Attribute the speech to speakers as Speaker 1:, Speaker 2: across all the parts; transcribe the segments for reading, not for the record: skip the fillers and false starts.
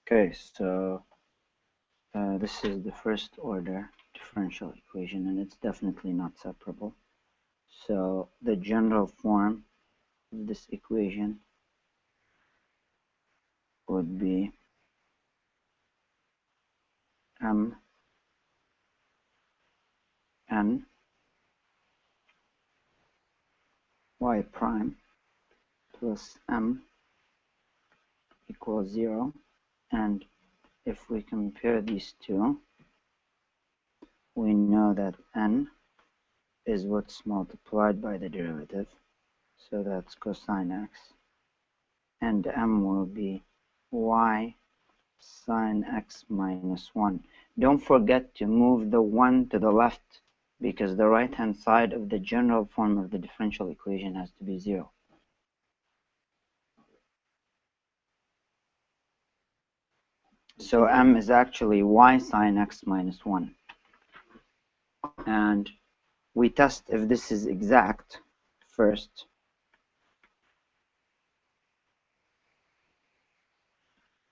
Speaker 1: Okay, so this is the first order differential equation, and it's definitely not separable. So the general form of this equation would be m n y prime plus m equals 0. And if we compare these two, we know that n is what's multiplied by the derivative, so that's cosine x, and m will be y sine x minus 1. Don't forget to move the 1 to the left, because the right hand side of the general form of the differential equation has to be 0. So m is actually y sine x minus 1. And we test if this is exact first.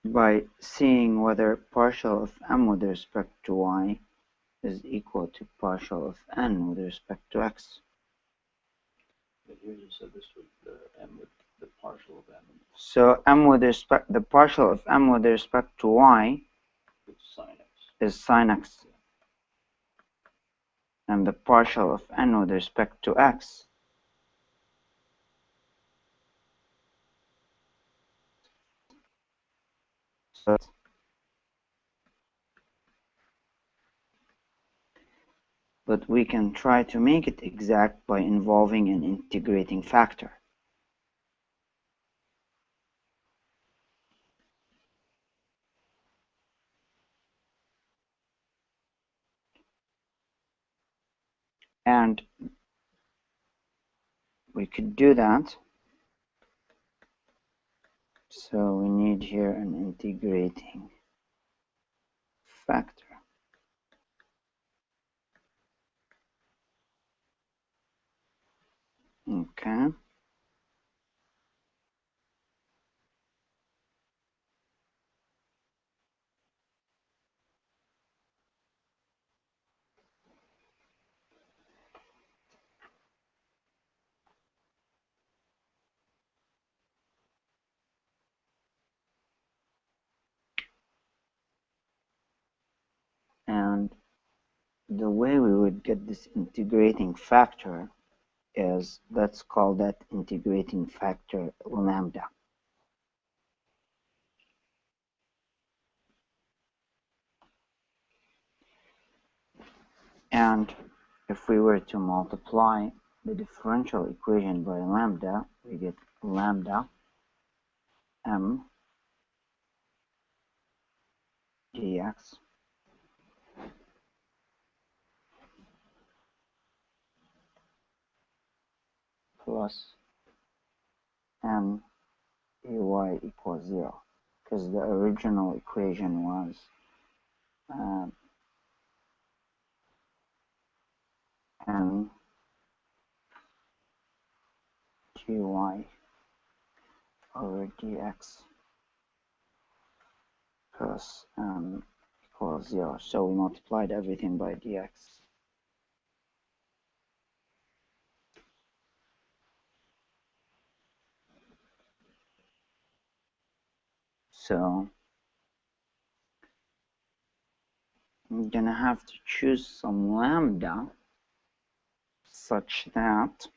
Speaker 1: By seeing whether partial of m with respect to y is equal to partial of n with respect to x.
Speaker 2: But here you said this would m with the partial of m.
Speaker 1: So the partial of m with respect to y is sine x. And the partial of n with respect to x but we can try to make it exact by involving an integrating factor. And we could do that. So we need here an integrating factor. Okay. And the way we would get this integrating factor is, let's call that integrating factor lambda. And if we were to multiply the differential equation by lambda, we get lambda m dx plus m ay equals 0, because the original equation was m gy over dx plus m equals 0. So we multiplied everything by dx. So I'm gonna have to choose some lambda such that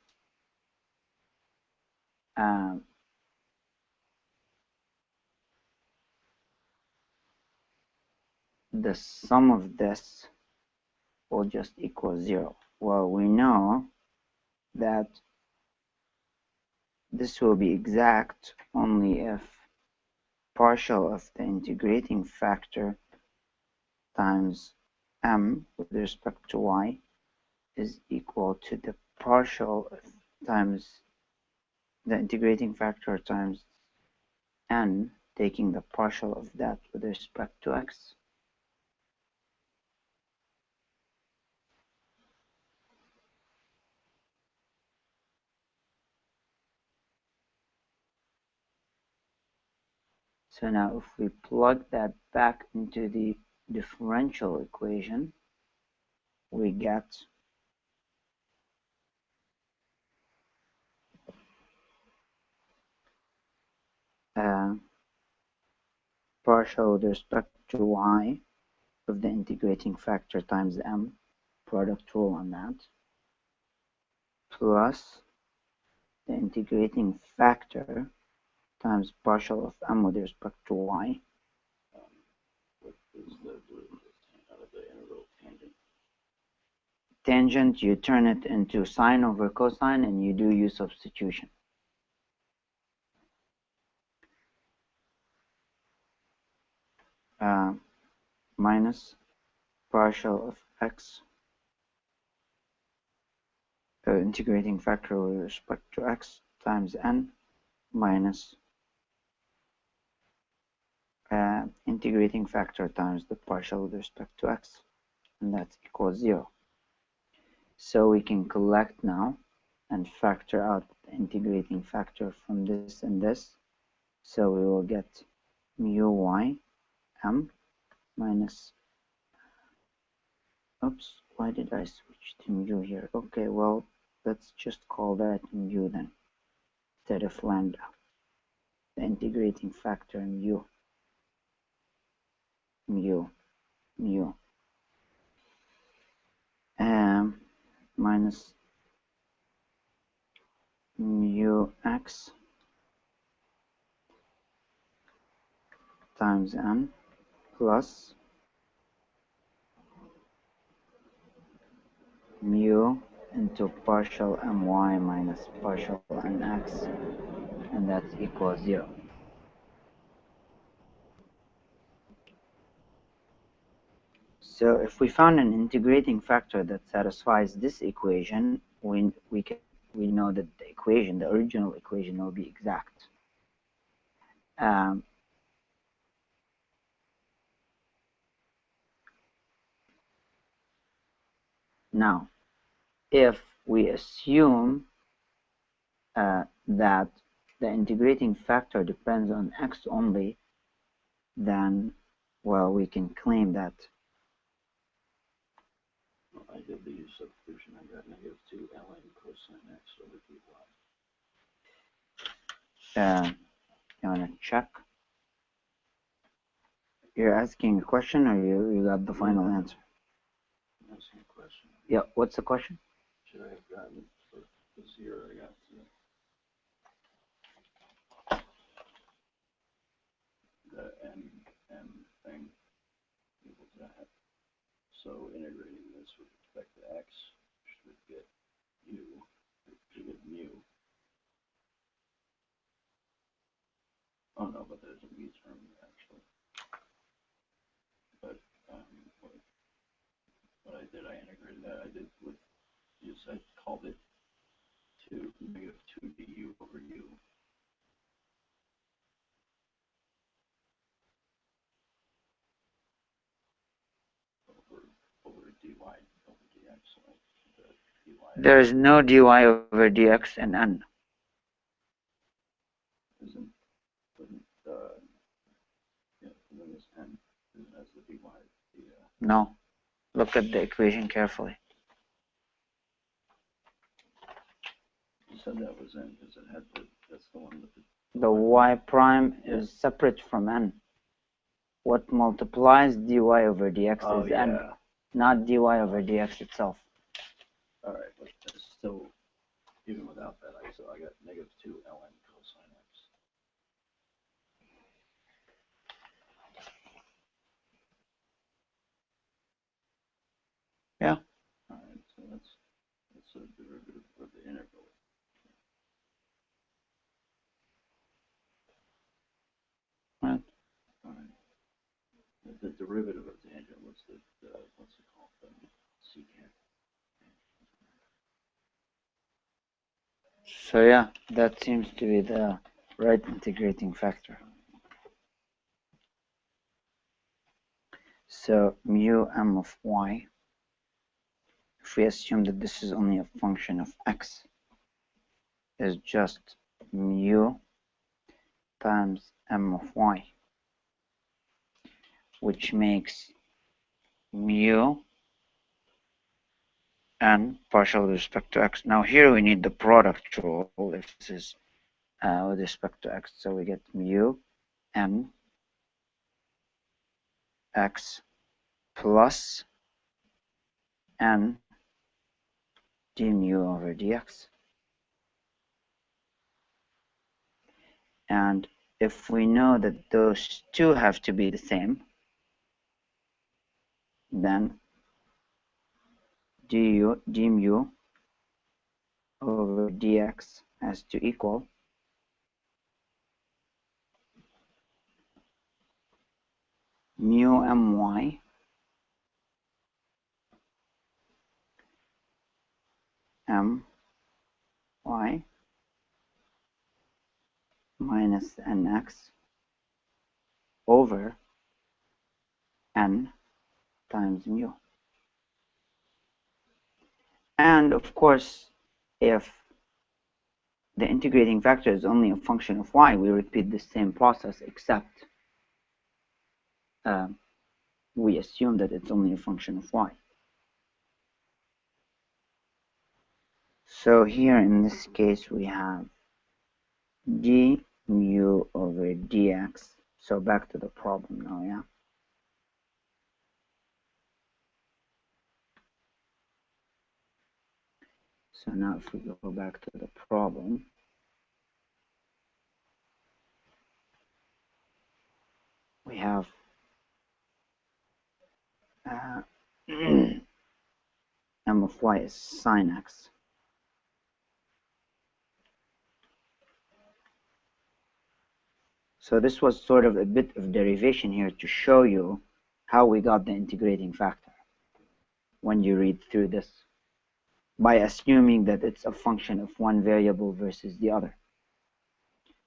Speaker 1: the sum of this will just equal 0. Well, we know that this will be exact only if partial of the integrating factor times m with respect to y is equal to the partial times the integrating factor times n, taking the partial of that with respect to x. So now if we plug that back into the differential equation, we get partial with respect to y of the integrating factor times m, product rule on that, plus the integrating factor times partial of m with respect to y.
Speaker 2: What is the out of the integral tangent?
Speaker 1: Tangent, you turn it into sine over cosine and you do u substitution. Minus partial of x, integrating factor with respect to x times n, minus integrating factor times the partial with respect to x, and that equals 0. So we can collect now and factor out the integrating factor from this and this. So we will get mu y m minus, oops, why did I switch to mu here? Okay, well, let's just call that mu then, instead of lambda. The integrating factor mu minus mu x times n plus mu into partial my minus partial nx, and that equals 0. So if we found an integrating factor that satisfies this equation, we know that the equation, the original equation, will be exact. Now, if we assume that the integrating factor depends on x only, then, well, we can claim that.
Speaker 2: Well, I did the u substitution. I got negative 2 ln cosine x over dy.
Speaker 1: You want to check? You're asking a question, or you got the final answer?
Speaker 2: I'm asking a question.
Speaker 1: Yeah, what's the question?
Speaker 2: Should I have gotten for the 0 I got the m thing equal to that? So integrating this with respect to x should get u, should get mu. Oh no, but there's a mu term actually. But what I did, I integrated that. I did with use. I called it to negative 2 du over u. Over dy over dx. Like the dy.
Speaker 1: There is no dy over dx in n.
Speaker 2: Isn't yeah, and then this n as the dy.
Speaker 1: No. Look at the equation carefully.
Speaker 2: You said that was n because it had that's the one with
Speaker 1: The y prime is separate from n. What multiplies dy over dx is n, not dy over dx itself.
Speaker 2: All right, but still, even without that, I got negative 2 ln cosine x.
Speaker 1: Yeah.
Speaker 2: All right, so that's a derivative of the integral.
Speaker 1: Right.
Speaker 2: All right. The derivative of tangent. What's it called? The secant.
Speaker 1: So yeah, that seems to be the right integrating factor. So mu m of y, if we assume that this is only a function of x, is just mu times m of y. which makes mu n partial with respect to x. Now here we need the product rule if this is with respect to x. So we get mu n x plus n d mu over dx. And if we know that those two have to be the same, then du d mu over dx has to equal mu my my minus nx over n times mu. And of course, if the integrating factor is only a function of y, we repeat the same process, except we assume that it's only a function of y. So here in this case, we have d mu over dx. So back to the problem now, yeah? So now if we go back to the problem, we have m of y is sine x. So this was sort of a bit of derivation here to show you how we got the integrating factor when you read through this, by assuming that it's a function of one variable versus the other.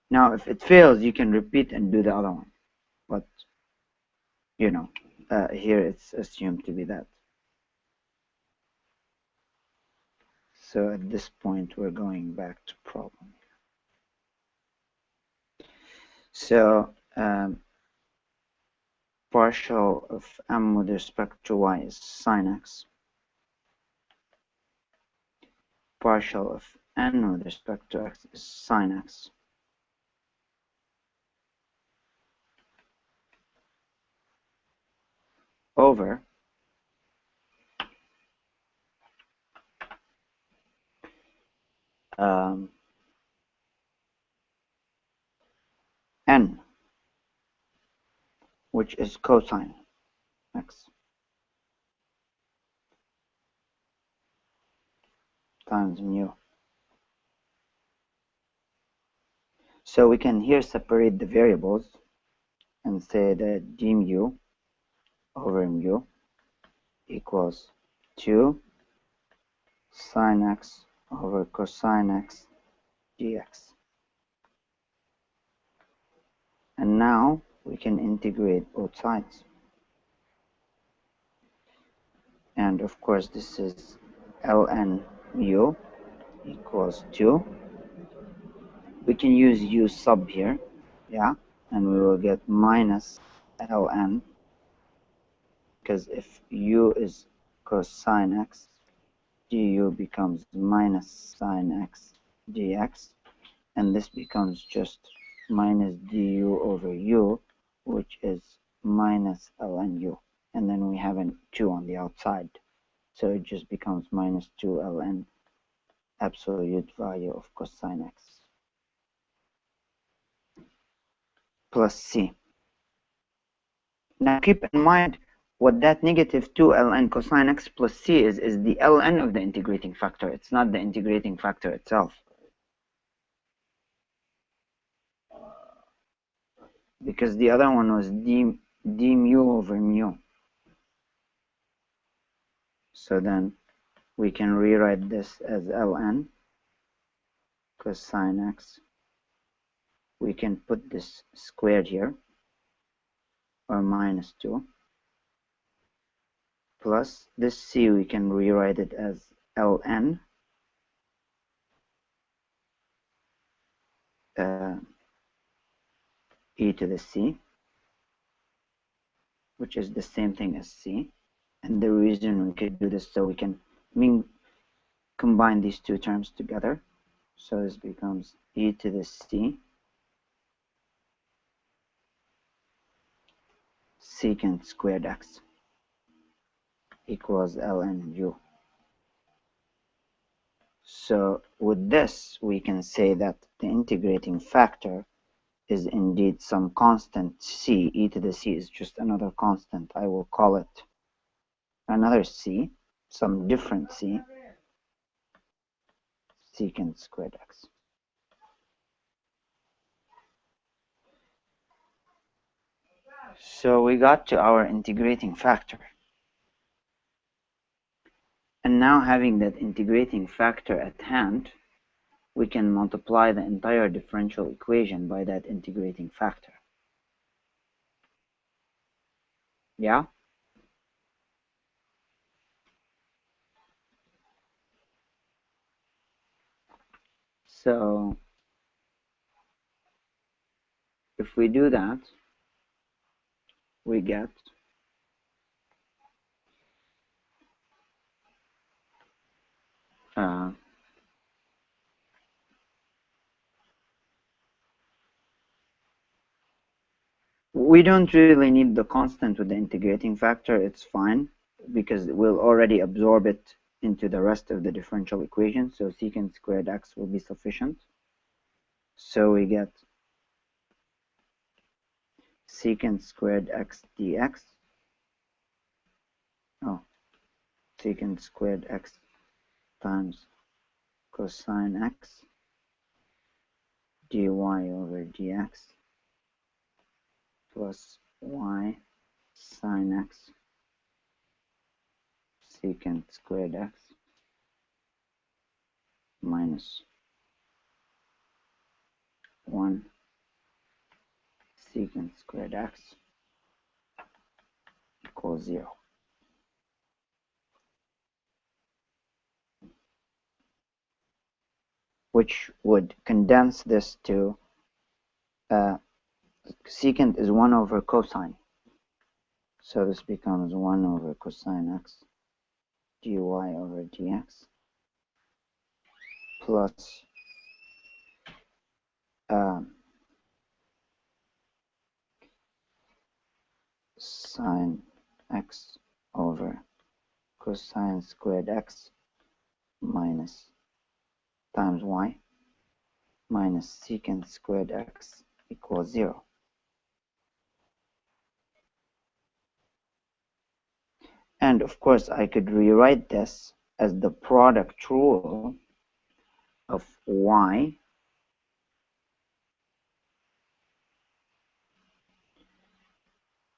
Speaker 1: Now, if it fails, you can repeat and do the other one. But, you know, here it's assumed to be that. So at this point, we're going back to problem. So partial of m with respect to y is sine x. Partial of n with respect to x is sine x. Over n, which is cosine x, times mu. So we can here separate the variables and say that d mu over mu equals 2 sine x over cosine x dx. And now we can integrate both sides. And of course, this is ln mu equals 2. We can use u sub here, yeah, and we will get minus ln, because if u is cosine x, du becomes minus sine x dx, and this becomes just minus du over u, which is minus ln u, and then we have a 2 on the outside, so it just becomes minus 2 ln absolute value of cosine x plus c. Now keep in mind what that negative 2 ln cosine x plus c is the ln of the integrating factor. It's not the integrating factor itself, because the other one was d mu over mu. So then we can rewrite this as ln cosine x. We can put this squared here, or minus 2, plus this c, we can rewrite it as ln e to the c which is the same thing as c. And the reason we could do this so we can combine these two terms together. So this becomes e to the c secant squared x equals ln u. So with this, we can say that the integrating factor is indeed some constant c. E to the c is just another constant. I will call it another c, some different c, secant squared x. So we got to our integrating factor. And now having that integrating factor at hand, we can multiply the entire differential equation by that integrating factor. Yeah? So if we do that, we get we don't really need the constant with the integrating factor. It's fine because we'll already absorb it into the rest of the differential equation. So secant squared x will be sufficient. So we get secant squared x dx. Oh, secant squared x times cosine x dy over dx plus y sine x secant squared x minus 1 secant squared x equals 0. Which would condense this to secant is 1 over cosine. So this becomes 1 over cosine x dy over dx plus sine x over cosine squared x minus times y minus secant squared x equals 0. And of course, I could rewrite this as the product rule of y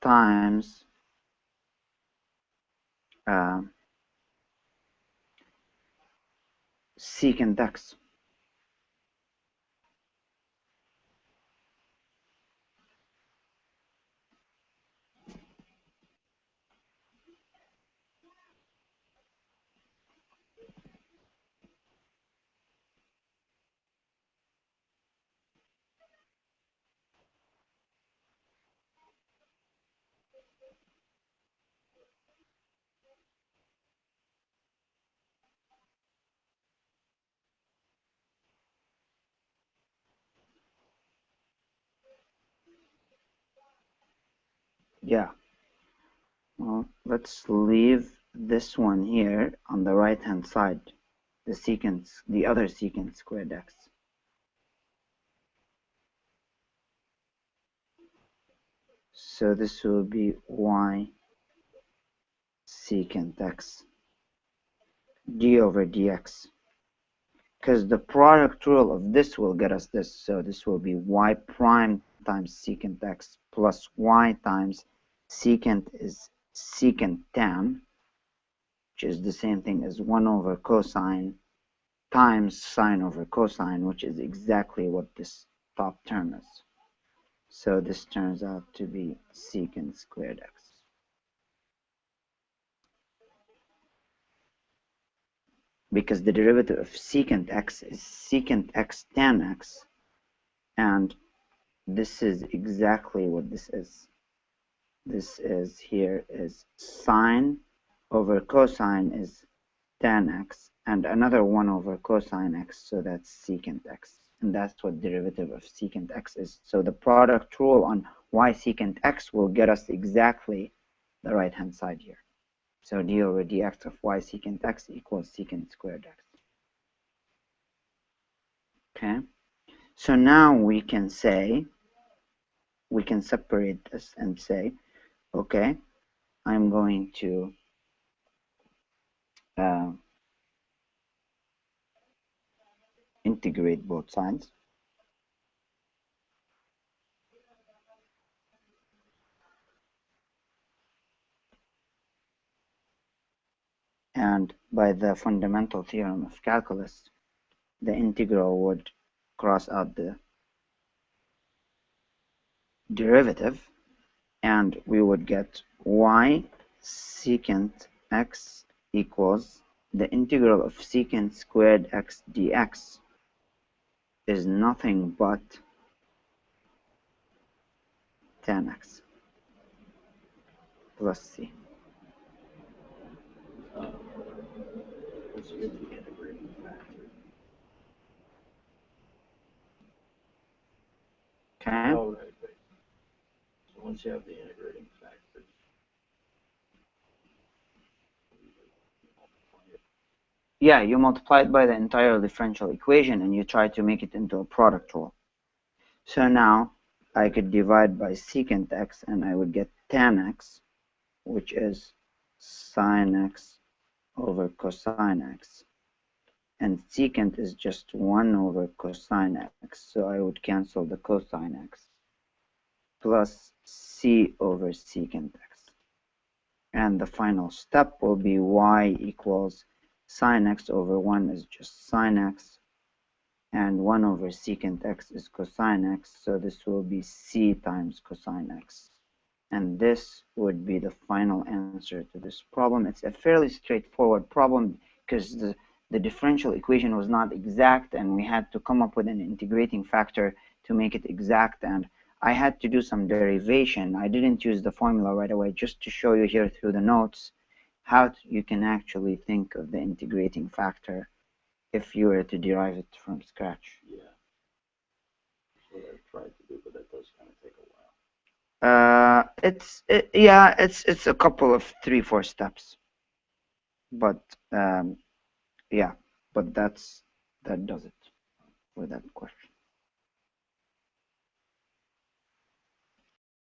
Speaker 1: times secant x. Yeah. Well, let's leave this one here on the right hand side, the other secant squared x. So this will be y secant x d over dx. Because the product rule of this will get us this. So this will be y prime times secant x plus y times secant is secant tan, which is the same thing as 1 over cosine times sine over cosine, which is exactly what this top term is. So this turns out to be secant squared x. Because the derivative of secant x is secant x tan x, and this is exactly what this is. this is here is sine over cosine is tan x, and another 1 over cosine x, so that's secant x. And that's what derivative of secant x is. So the product rule on y secant x will get us exactly the right-hand side here. So d over dx of y secant x equals secant squared x. Okay, so now we can say, we can separate this and say, okay, I'm going to integrate both sides. And by the fundamental theorem of calculus, the integral would cross out the derivative, and we would get y secant x equals the integral of secant squared x dx is nothing but tan x plus c.
Speaker 2: Let's get the integrating factor.
Speaker 1: Okay.
Speaker 2: Oh, right. So once you have the integrating factor,
Speaker 1: Yeah, you multiply it by the entire differential equation and you try to make it into a product rule. So now I could divide by secant x and I would get tan x, which is sine x over cosine x. And secant is just 1 over cosine x, so I would cancel the cosine x, plus c over secant x. And the final step will be y equals sine x over 1 is just sine x, and 1 over secant x is cosine x, so this will be c times cosine x. And this would be the final answer to this problem. It's a fairly straightforward problem because the differential equation was not exact, and we had to come up with an integrating factor to make it exact. And I had to do some derivation. I didn't use the formula right away, just to show you here through the notes how you can actually think of the integrating factor if you were to derive it from scratch.
Speaker 2: yeah. That's what I've tried to do, but that does kind of take a while.
Speaker 1: It's a couple of 3-4 steps, but yeah, but that does it for that question.